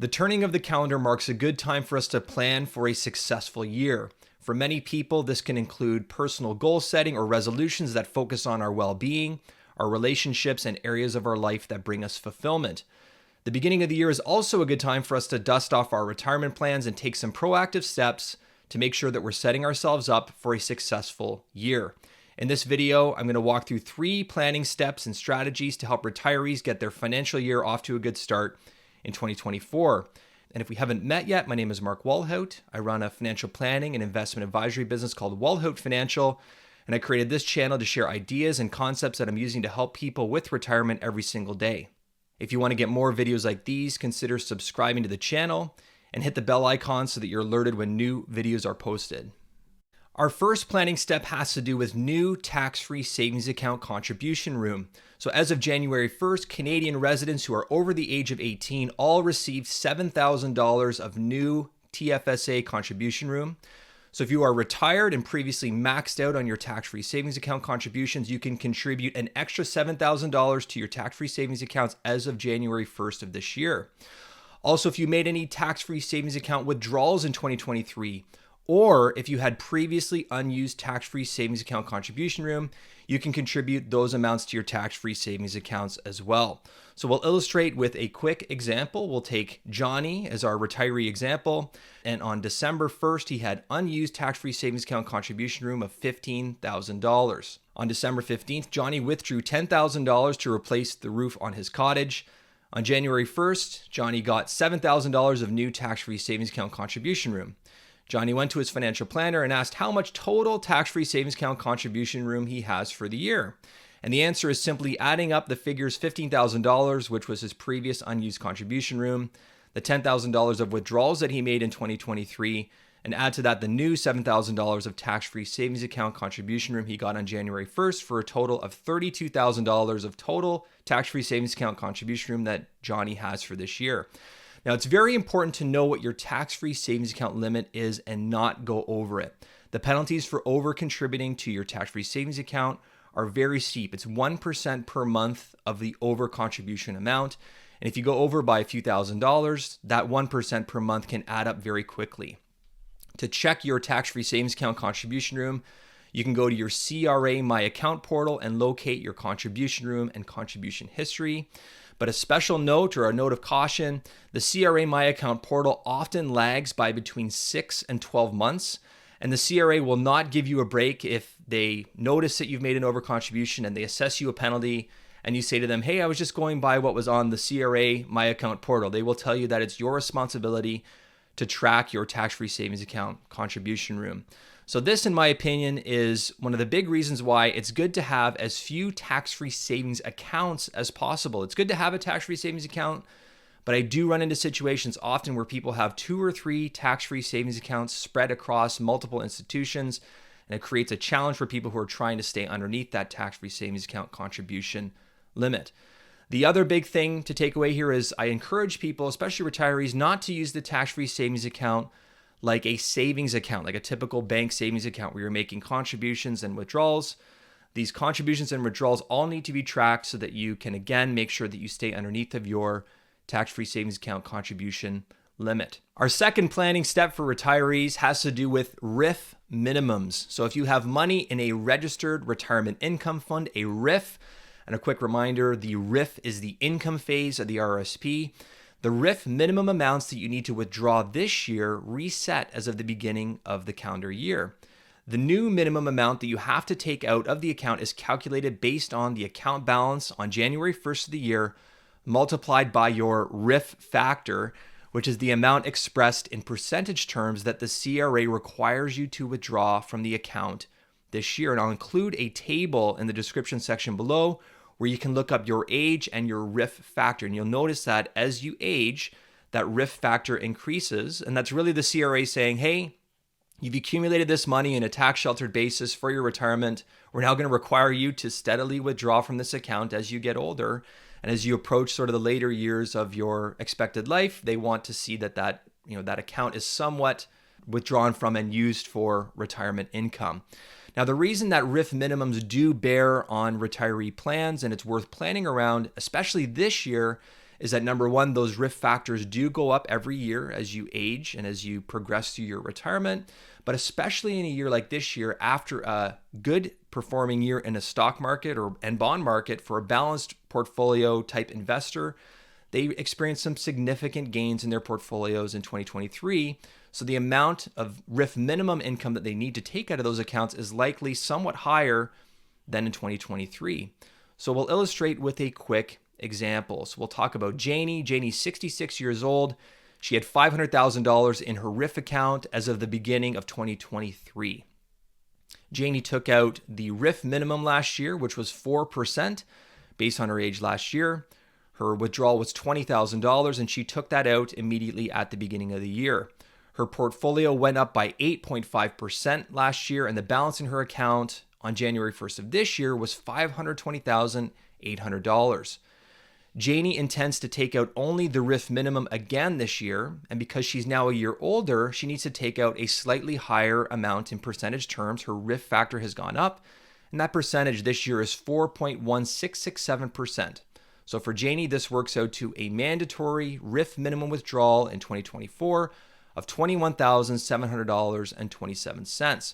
The turning of the calendar marks a good time for us to plan for a successful year. For many people, this can include personal goal setting or resolutions that focus on our well-being, our relationships, and areas of our life that bring us fulfillment. The beginning of the year is also a good time for us to dust off our retirement plans and take some proactive steps to make sure that we're setting ourselves up for a successful year. In this video, I'm going to walk through 3 planning steps and strategies to help retirees get their financial year off to a good start in 2024. And if we haven't met yet, my name is Mark Walhout. I run a financial planning and investment advisory business called Walhout Financial, and I created this channel to share ideas and concepts that I'm using to help people with retirement every single day. If you want to get more videos like these, consider subscribing to the channel and hit the bell icon so that you're alerted when new videos are posted. Our first planning step has to do with new tax-free savings account contribution room. So as of January 1st, Canadian residents who are over the age of 18 all received $7,000 of new TFSA contribution room. So if you are retired and previously maxed out on your tax-free savings account contributions, you can contribute an extra $7,000 to your tax-free savings accounts as of January 1st of this year. Also, if you made any tax-free savings account withdrawals in 2023, or if you had previously unused tax-free savings account contribution room, you can contribute those amounts to your tax-free savings accounts as well. So we'll illustrate with a quick example. We'll take Johnny as our retiree example. And on December 1st, he had unused tax-free savings account contribution room of $15,000. On December 15th, Johnny withdrew $10,000 to replace the roof on his cottage. On January 1st, Johnny got $7,000 of new tax-free savings account contribution room. Johnny went to his financial planner and asked how much total tax-free savings account contribution room he has for the year. And the answer is simply adding up the figures $15,000, which was his previous unused contribution room, the $10,000 of withdrawals that he made in 2023, and add to that the new $7,000 of tax-free savings account contribution room he got on January 1st for a total of $32,000 of total tax-free savings account contribution room that Johnny has for this year. Now, it's very important to know what your tax-free savings account limit is and not go over it. The penalties for over-contributing to your tax-free savings account are very steep. It's 1% per month of the over-contribution amount. And if you go over by a few $1,000s, that 1% per month can add up very quickly. To check your tax-free savings account contribution room, you can go to your CRA My Account portal and locate your contribution room and contribution history. But a special note or a note of caution, the CRA My Account portal often lags by between 6 and 12 months, and the CRA will not give you a break if they notice that you've made an overcontribution and they assess you a penalty and you say to them, hey, I was just going by what was on the CRA My Account portal. They will tell you that it's your responsibility to track your tax-free savings account contribution room. So this, in my opinion, is one of the big reasons why it's good to have as few tax-free savings accounts as possible. It's good to have a tax-free savings account, but I do run into situations often where people have 2 or 3 tax-free savings accounts spread across multiple institutions, and it creates a challenge for people who are trying to stay underneath that tax-free savings account contribution limit. The other big thing to take away here is I encourage people, especially retirees, not to use the tax-free savings account like a savings account, like a typical bank savings account where you're making contributions and withdrawals. These contributions and withdrawals all need to be tracked so that you can, again, make sure that you stay underneath of your tax-free savings account contribution limit. Our second planning step for retirees has to do with RRIF minimums. So if you have money in a registered retirement income fund, a RRIF, and a quick reminder, the RRIF is the income phase of the RRSP. The RRIF minimum amounts that you need to withdraw this year reset as of the beginning of the calendar year. The new minimum amount that you have to take out of the account is calculated based on the account balance on January 1st of the year multiplied by your RRIF factor, which is the amount expressed in percentage terms that the CRA requires you to withdraw from the account this year. And I'll include a table in the description section below where you can look up your age and your RRIF factor. And you'll notice that as you age, that RRIF factor increases. And that's really the CRA saying, hey, you've accumulated this money in a tax-sheltered basis for your retirement. We're now going to require you to steadily withdraw from this account as you get older. And as you approach sort of the later years of your expected life, they want to see that that account is somewhat withdrawn from and used for retirement income. Now, the reason that RRIF minimums do bear on retiree plans, and it's worth planning around, especially this year, is that number one, those RRIF factors do go up every year as you age and as you progress through your retirement. But especially in a year like this year, after a good performing year in a stock market and bond market for a balanced portfolio type investor, they experienced some significant gains in their portfolios in 2023. So the amount of RRIF minimum income that they need to take out of those accounts is likely somewhat higher than in 2023. So we'll illustrate with a quick example. So we'll talk about Janie. Janie's 66 years old. She had $500,000 in her RRIF account as of the beginning of 2023. Janie took out the RRIF minimum last year, which was 4% based on her age last year. Her withdrawal was $20,000, and she took that out immediately at the beginning of the year. Her portfolio went up by 8.5% last year, and the balance in her account on January 1st of this year was $520,800. Janie intends to take out only the RRIF minimum again this year, and because she's now a year older, she needs to take out a slightly higher amount in percentage terms. Her RRIF factor has gone up, and that percentage this year is 4.1667%. So for Janie, this works out to a mandatory RRIF minimum withdrawal in 2024 of $21,700.27.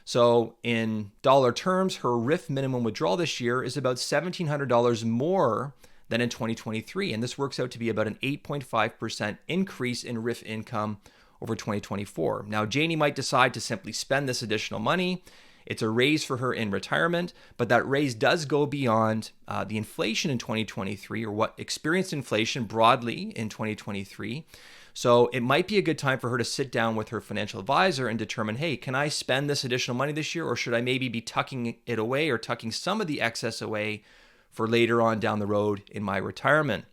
So in dollar terms, her RRIF minimum withdrawal this year is about $1,700 more than in 2023. And this works out to be about an 8.5% increase in RRIF income over 2024. Now, Janie might decide to simply spend this additional money. It's a raise for her in retirement, but that raise does go beyond the inflation in 2023, or what experienced inflation broadly in 2023. So it might be a good time for her to sit down with her financial advisor and determine, hey, can I spend this additional money this year, or should I maybe be tucking it away or tucking some of the excess away for later on down the road in my retirement?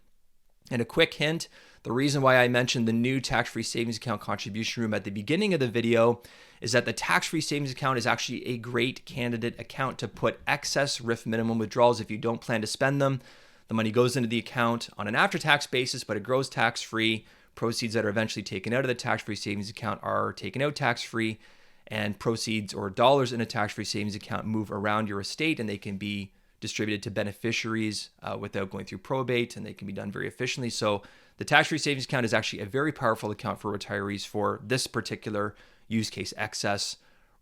And a quick hint, the reason why I mentioned the new tax-free savings account contribution room at the beginning of the video is that the tax-free savings account is actually a great candidate account to put excess RRIF minimum withdrawals if you don't plan to spend them. The money goes into the account on an after-tax basis, but it grows tax-free. Proceeds that are eventually taken out of the tax-free savings account are taken out tax-free, and proceeds or dollars in a tax-free savings account move around your estate, and they can be distributed to beneficiaries without going through probate, and they can be done very efficiently. So the tax-free savings account is actually a very powerful account for retirees for this particular use case: excess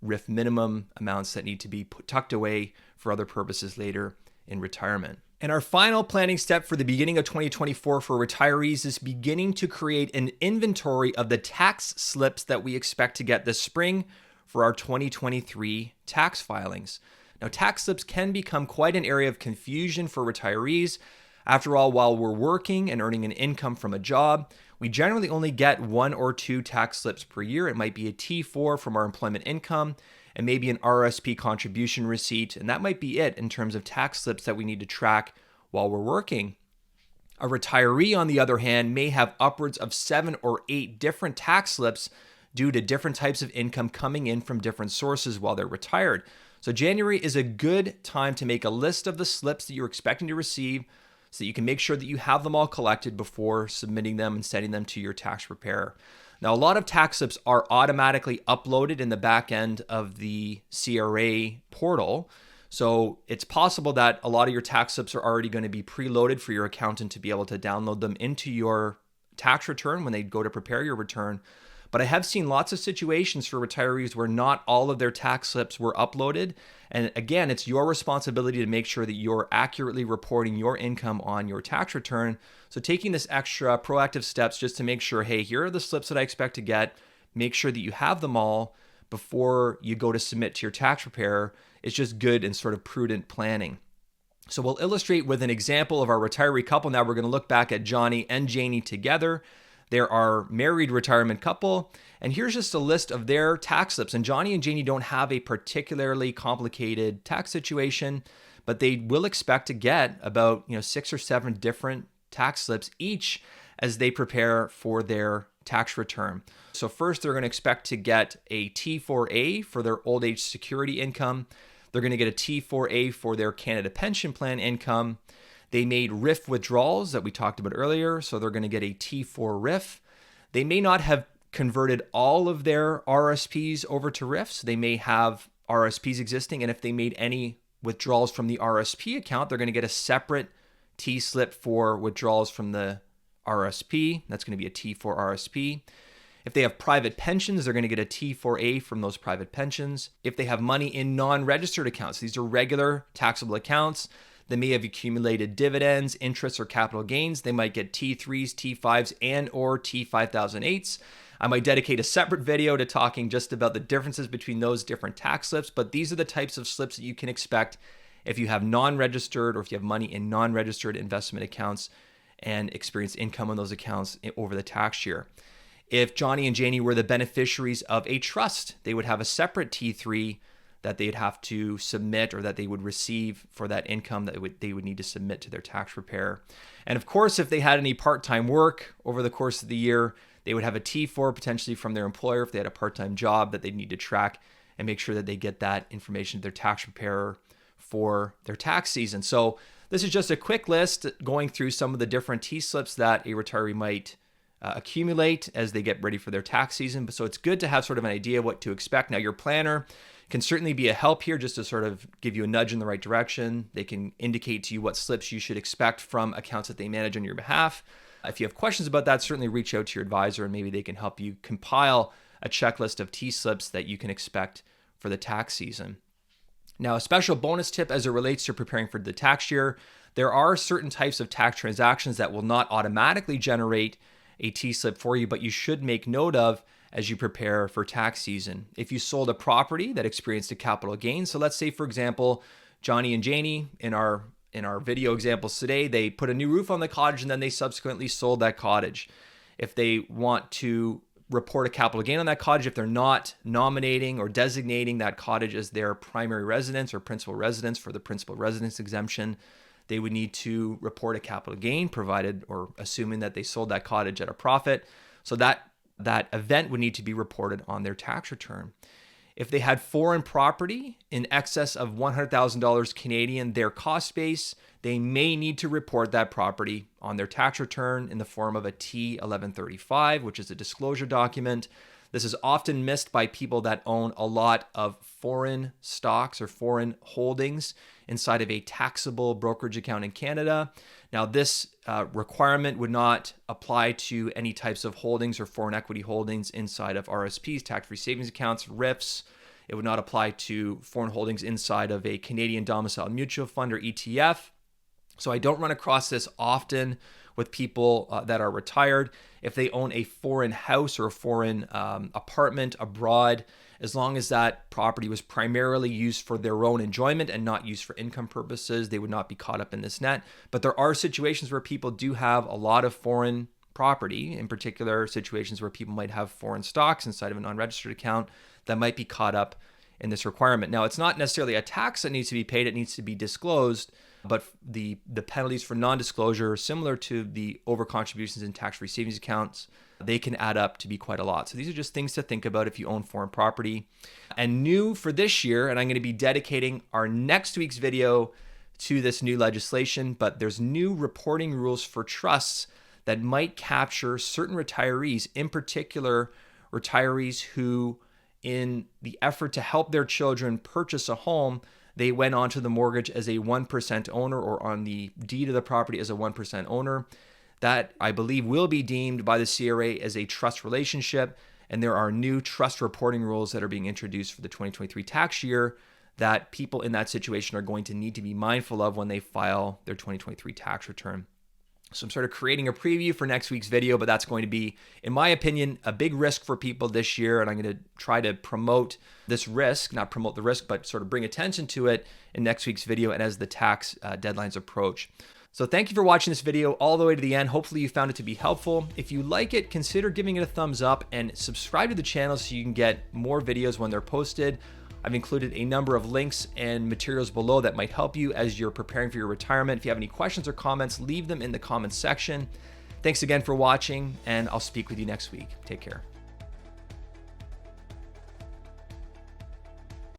RRIF minimum amounts that need to be tucked away for other purposes later in retirement. And our final planning step for the beginning of 2024 for retirees is beginning to create an inventory of the tax slips that we expect to get this spring for our 2023 tax filings. Now, tax slips can become quite an area of confusion for retirees. After all, while we're working and earning an income from a job, we generally only get 1 or 2 tax slips per year. It might be a T4 from our employment income and maybe an RSP contribution receipt, and that might be it in terms of tax slips that we need to track while we're working. A retiree, on the other hand, may have upwards of 7 or 8 different tax slips due to different types of income coming in from different sources while they're retired. So January is a good time to make a list of the slips that you're expecting to receive so that you can make sure that you have them all collected before submitting them and sending them to your tax preparer. Now, a lot of tax slips are automatically uploaded in the back end of the CRA portal. So it's possible that a lot of your tax slips are already going to be preloaded for your accountant to be able to download them into your tax return when they go to prepare your return. But I have seen lots of situations for retirees where not all of their tax slips were uploaded. And again, it's your responsibility to make sure that you're accurately reporting your income on your tax return. So taking this extra proactive steps just to make sure, hey, here are the slips that I expect to get. Make sure that you have them all before you go to submit to your tax preparer. It's just good and sort of prudent planning. So we'll illustrate with an example of our retiree couple. Now we're going to look back at Johnny and Janie together. They're our married retirement couple, and here's just a list of their tax slips. And Johnny and Janie don't have a particularly complicated tax situation, but they will expect to get about 6 or 7 different tax slips each as they prepare for their tax return. So first, they're going to expect to get a T4A for their old age security income. They're going to get a T4A for their Canada Pension Plan income. They made RRIF withdrawals that we talked about earlier, so they're going to get a T4 RRIF. They may not have converted all of their RSPs over to RRIFs. They may have RSPs existing, and if they made any withdrawals from the RSP account, they're going to get a separate T slip for withdrawals from the RSP. That's going to be a T4 RSP. If they have private pensions, they're going to get a T4A from those private pensions. If they have money in non-registered accounts, these are regular taxable accounts. They may have accumulated dividends, interest, or capital gains. They might get T3s, T5s, and or T5008s. I might dedicate a separate video to talking just about the differences between those different tax slips, but these are the types of slips that you can expect if you have non-registered or if you have money in non-registered investment accounts and experience income on those accounts over the tax year. If Johnny and Janie were the beneficiaries of a trust, they would have a separate T3 that they'd have to submit or that they would receive for that income that they would need to submit to their tax preparer. And of course, if they had any part-time work over the course of the year, they would have a T4 potentially from their employer if they had a part-time job that they'd need to track and make sure that they get that information to their tax preparer for their tax season. So this is just a quick list going through some of the different T-slips that a retiree might accumulate as they get ready for their tax season. So it's good to have sort of an idea what to expect. Now, your planner can certainly be a help here just to sort of give you a nudge in the right direction. They can indicate to you what slips you should expect from accounts that they manage on your behalf. If you have questions about that, certainly reach out to your advisor and maybe they can help you compile a checklist of T-slips that you can expect for the tax season. Now, a special bonus tip as it relates to preparing for the tax year, there are certain types of tax transactions that will not automatically generate a T-slip for you, but you should make note of as you prepare for tax season. If you sold a property that experienced a capital gain, so let's say, for example, Johnny and Janie in our video examples today, they put a new roof on the cottage and then they subsequently sold that cottage. If they want to report a capital gain on that cottage, if they're not nominating or designating that cottage as their primary residence or principal residence for the principal residence exemption, they would need to report a capital gain provided or assuming that they sold that cottage at a profit. So that event would need to be reported on their tax return. If they had foreign property in excess of $100,000 Canadian, their cost base, they may need to report that property on their tax return in the form of a T1135, which is a disclosure document. This is often missed by people that own a lot of foreign stocks or foreign holdings inside of a taxable brokerage account in Canada. Now, this requirement would not apply to any types of holdings or foreign equity holdings inside of RSPs, tax-free savings accounts, RRIFs. It would not apply to foreign holdings inside of a Canadian domiciled mutual fund or ETF. So I don't run across this often with people that are retired. If they own a foreign house or a foreign apartment abroad, as long as that property was primarily used for their own enjoyment and not used for income purposes, they would not be caught up in this net. But there are situations where people do have a lot of foreign property, in particular situations where people might have foreign stocks inside of a non-registered account that might be caught up in this requirement. Now, it's not necessarily a tax that needs to be paid, it needs to be disclosed, but the penalties for non-disclosure, similar to the over-contributions in tax-free savings accounts, they can add up to be quite a lot. So these are just things to think about if you own foreign property. And new for this year, and I'm going to be dedicating our next week's video to this new legislation, but there's new reporting rules for trusts that might capture certain retirees, in particular retirees who, in the effort to help their children purchase a home, they went onto the mortgage as a 1% owner or on the deed of the property as a 1% owner. That, I believe, will be deemed by the CRA as a trust relationship. And there are new trust reporting rules that are being introduced for the 2023 tax year that people in that situation are going to need to be mindful of when they file their 2023 tax return. So I'm sort of creating a preview for next week's video, but that's going to be, in my opinion, a big risk for people this year. And I'm going to try to promote this risk, not promote the risk, but sort of bring attention to it in next week's video and as the tax deadlines approach. So thank you for watching this video all the way to the end. Hopefully you found it to be helpful. If you like it, consider giving it a thumbs up and subscribe to the channel so you can get more videos when they're posted. I've included a number of links and materials below that might help you as you're preparing for your retirement. If you have any questions or comments, leave them in the comments section. Thanks again for watching, and I'll speak with you next week. Take care.